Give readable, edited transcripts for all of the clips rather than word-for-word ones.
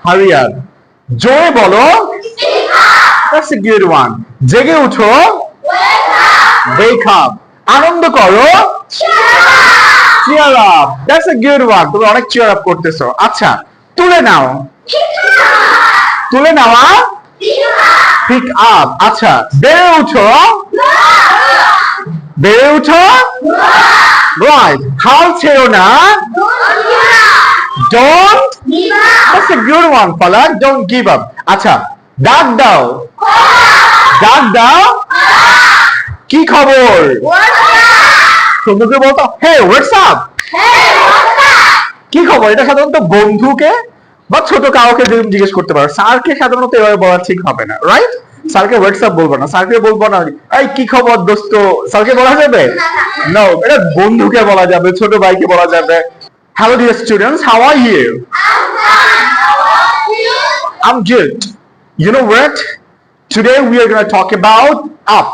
Hurry up. জোরে বলো, that's a good one. জেগে উঠো, wake up. আনন্দ করো, cheer up. That's a good one. তুমি অনেক cheer up করতেছো। আচ্ছা, তুলে নাও, তুলে নেওয়া, pick up. আচ্ছা, বেড়ে উঠো, বেড়ে উঠো, right. হাল ছেড়ো না, don't, that's a good one, Palak. Don't give up. আচ্ছা, ডাক দাও, ডাক দাও, কি খবর? বন্ধুকে বলতো, হে হোয়াটস আপ, কি খবর? এটা সাধারণত বন্ধুকে বা ছোট কাউকে জিজ্ঞেস করতে পারো। স্যারকে সাধারণত এভাবে বলা ঠিক হবে না, রাইট? স্যারকে হোয়াটসঅ্যাপ বলবো না, স্যারকে বলবো না এই কি খবর দোস্ত, স্যারকে বলা যাবে? নো, এটা বন্ধুকে বলা যাবে, ছোট ভাইকে বলা যাবে। Hello dear students, how are you? I'm good. You know what? Today we are going to talk about up.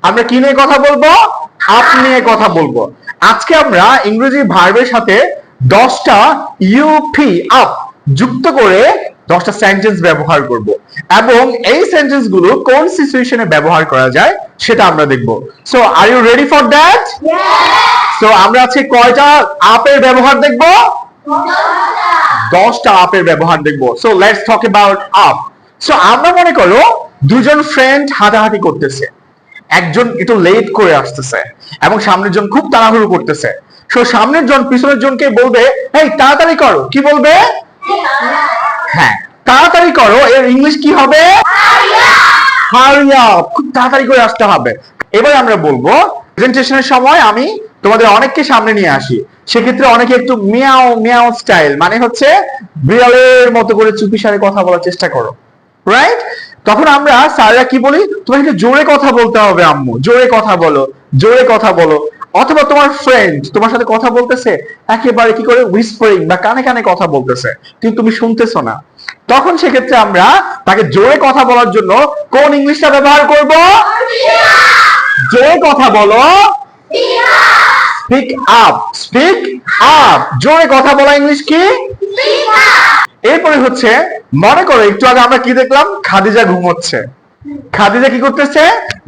আমরা কি নিয়ে কথা বলবো? আপ নিয়ে কথা বলবো। আজকে আমরা ইংরেজি ভার্বের সাথে 10টা ইউপি আপ যুক্ত করে 10টা সেন্টেন্স ব্যবহার করব এবং এই সেন্টেন্স গুলো কোন সিচুয়েশনে ব্যবহার করা যায় সেটা আমরা দেখব। So are you ready for that? So আমরা আজকে কয়টা আপের ব্যবহার দেখব? 10টা আপের ব্যবহার দেখব। So let's talk about up. So আমরা মনে করো দুজন ফ্রেন্ড হাঁটাহাঁটি করতেছে, একজন একটু লেট করে আসতেছে এবং সামনের জন খুব তাড়াহুড়ো করতেছে। সো সামনের জন পিছনের জনকে বলবে, এই তাড়াতাড়ি করো। কি বলবে? হ্যাঁ, তাড়াতাড়ি করো। এর ইংলিশ কি হবে? Hurry up. খুব তাড়াতাড়ি করে আসতে হবে। এবার আমরা বলবো, প্রেজেন্টেশনের সময় আমি তোমাদের অনেককে সামনে নিয়ে আসি, সেক্ষেত্রে অনেকে একটু মিয়াও মিয়াও স্টাইল, মানে হচ্ছে বিড়ালের মতো করে চুপিসারে কথা বলার চেষ্টা করো, রাইট? তখন আমরা স্যাররা কি বলি, তোমাকে জোরে কথা বলতে হবে আম্মু, জোরে কথা বলো, জোরে কথা বলো। অথবা তোমার ফ্রেন্ড তোমার সাথে কথা বলতেছে, একেবারে কি করে হুইসপারিং বা কানে কানে কথা বলতেছে, কিন্তু তুমি শুনতেছো না। তখন সেক্ষেত্রে আমরা তাকে জোরে কথা বলার জন্য কোন ইংলিশটা ব্যবহার করব? জোরে কথা বলো, স্পিক আপ, স্পিক আপ। জোরে কথা বলা ইংলিশ কি? এরপরে হচ্ছে, মনে করো একটু আগে আমরা কি দেখলাম? খাদিজা ঘুমোচ্ছে। খাদিজা কি করতেছে?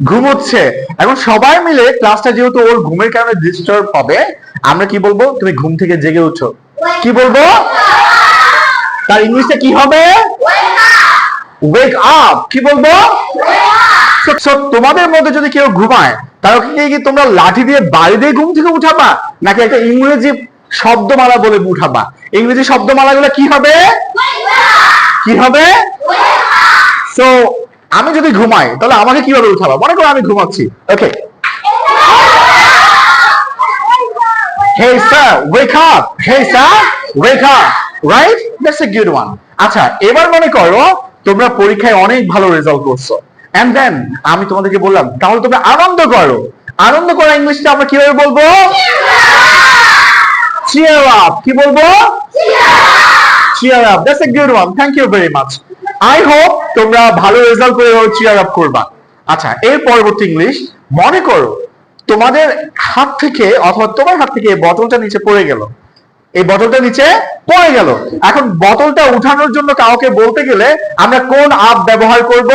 ঘুমোচ্ছে। এখন সবাই মিলে ক্লাসটা যেহেতু ওর ঘুমের কারণে ডিস্টার্ব হবে, আমরা কি বলবো? তুমি ঘুম থেকে জেগে উঠো। কি বলবো? তার ইংলিশটা কি হবে? Wake up. কি বলবো? তোমাদের মধ্যে যদি কেউ ঘুমায়, তাহলে কি তোমরা লাঠি দিয়ে বাড়ি দিয়ে ঘুম থেকে উঠাবা, নাকি একটা ইংরেজি শব্দমালা বলে উঠাবা? ইংরেজি শব্দমালাগুলো কি হবে? কি হবে? সো আমি যদি ঘুমাই তাহলে আমাকে কিভাবে উঠাবা? মনে করো আমি ঘুমাচ্ছি, okay, hey sir wake up, hey sir wake up, right? That's a good one. আচ্ছা, এবার মনে করো তোমরা পরীক্ষায় অনেক ভালো রেজাল্ট করছো, এন্ড দেন আমি তোমাদেরকে বললাম তাহলে তোমরা আনন্দ করো। আনন্দ করা ইংলিশটা আমরা কিভাবে বলবো? cheer up. কি বলবো? cheer up. That's a good one. Thank you very much. I hope তোমরা ভালো রেজাল্ট করে cheer up করবা। আচ্ছা, এর পরবর্তী ইংলিশ, মনে করো তোমাদের হাত থেকে অথবা তোমার হাত থেকে বোতলটা নিচে পড়ে গেল, এই বোতলটা নিচে পড়ে গেল। এখন বোতলটা উঠানোর জন্য কাউকে বলতে গেলে আমরা কোন আপ ব্যবহার করব?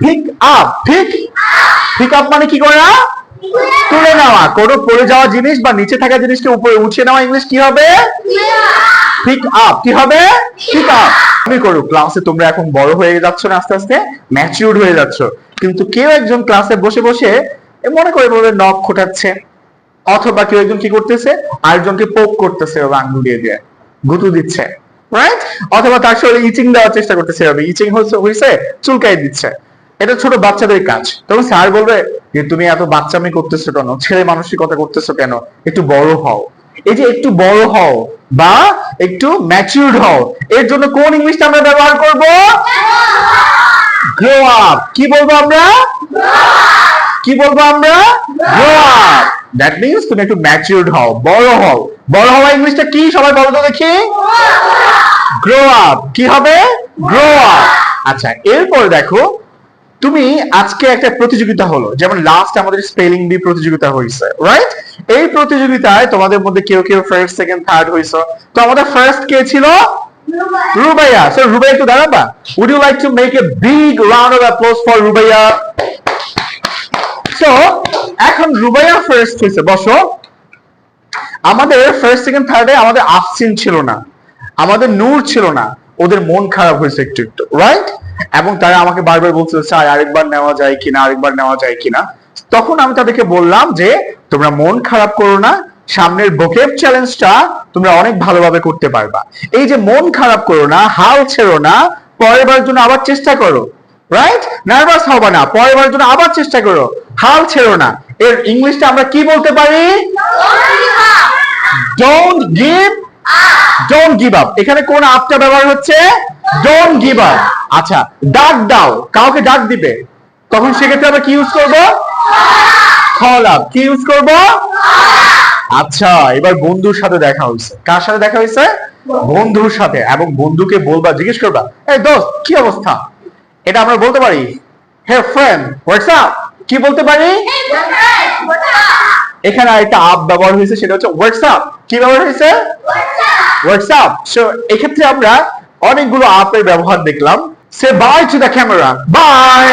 Pick up. পিক আপ মানে কি করা? তুলে নেওয়া। কোনো পড়ে যাওয়া জিনিস বা নিচে থাকা জিনিসকে উপরে উঠিয়ে নেওয়া ইংলিশ কি হবে? Pick up. কি হবে? Pick up. আমি করো ক্লাসে তোমরা এখন বড় হয়ে যাচ্ছ না, আস্তে আস্তে ম্যাচিউরড হয়ে যাচ্ছ, কিন্তু কেউ একজন ক্লাসে বসে বসে মনে করে বলে নখ খোটাচ্ছে, অথবা কেউ একজন কি করতেছে আরেকজনকে পোক করতেছে আঙ্গুল দিয়ে গুঁতো দিচ্ছে, রাইট? অথবা তার শরীরে ইচিং দেওয়ার চেষ্টা করতেছে, ইচিং হয়েছে চুলকাই দিচ্ছে। এটা ছোট বাচ্চাদের কাজ। তখন স্যার বলবে যে তুমি এত বাচ্চামি করতেছো কেন, ছেলে মানসিকতা করতেছো কেন, একটু বড় হও। এই যে একটু বড় হও বা একটু ম্যাচিউরড হও, এর জন্য কোন ইংলিশটা আমরা ব্যবহার করব? Grow up. কি বলবো আমরা? কি বলবো আমরা? Grow up. দ্যাট মিন্স তুমি একটু ম্যাচিউরড হও, বড় হও। বড় হওয়া ইংলিশটা কি সবাই বলো তো দেখি? Grow up. কি হবে? Grow up. আচ্ছা, এরপর দেখো তুমি আজকে একটা প্রতিযোগিতা হলো, যেমন লাস্ট আমাদের স্পেলিং বি প্রতিযোগিতা হয়েছে, রাইট? এই প্রতিযোগিতায় তোমাদের মধ্যে কেউ কেউ ফার্স্ট সেকেন্ড থার্ড হয়েছে। তো আমাদের ফার্স্ট কে ছিল? Rubaya. So Rubaya একটু দাঁড়াবা? Would you like to make a big round of applause for Rubaya? So এখন রুবাইয়া ফার্স্ট হয়েছে, বসো। আমাদের ফার্স্ট সেকেন্ড থার্ডে আমাদের আফসিন ছিল না, আমাদের নূর ছিল না, ওদের মন খারাপ হয়েছে একটু একটু, রাইট? এবং তারা আমাকে বারবার বলছে স্যার আরেকবার নেওয়া যায় কিনা, আরেকবার নেওয়া যায় কিনা। তখন আমি তাদেরকে বললাম যে তোমরা মন খারাপ করো না, সামনের ভোকেব চ্যালেঞ্জটা তোমরা অনেক ভালোভাবে করতে পারবা। এই যে মন খারাপ করো না, হাল ছেড়ো না, পরের বার জন্য আবার চেষ্টা করো, রাইট? নার্ভাস হবে না, পরের বার জন্য আবার চেষ্টা করো, হাল ছেড়ো না। এর ইংলিশটা আমরা কি বলতে পারি? Don't give don't give up. এখানে কোন আপটা ব্যবহার হচ্ছে? Don't give up. আচ্ছা, ডাক দাও, কাউকে ডাক দিবে, তখন সেক্ষেত্রে আমরা কি ইউজ করব? Call up. কি ইউজ করব? আচ্ছা, এবার বন্ধুর সাথে দেখা হয়েছে। কার সাথে দেখা হয়েছে? বন্ধুর সাথে। এবং বন্ধুকে বলবা, জিজ্ঞেস করবা, এই দোস্ত কি অবস্থা? এটা আমরা বলতে পারি হে ফ্রেন্ড হোয়াটস আপ। কি বলতে পারি? এখানে আরেকটা আপ ব্যবহার হয়েছে, সেটা হচ্ছে হোয়াটসঅ্যাপ। কি ব্যবহার হয়েছে? হোয়াটসঅ্যাপ। সো এক্ষেত্রে আমরা অনেকগুলো আপের ব্যবহার দেখলাম। Say bye to the camera, by.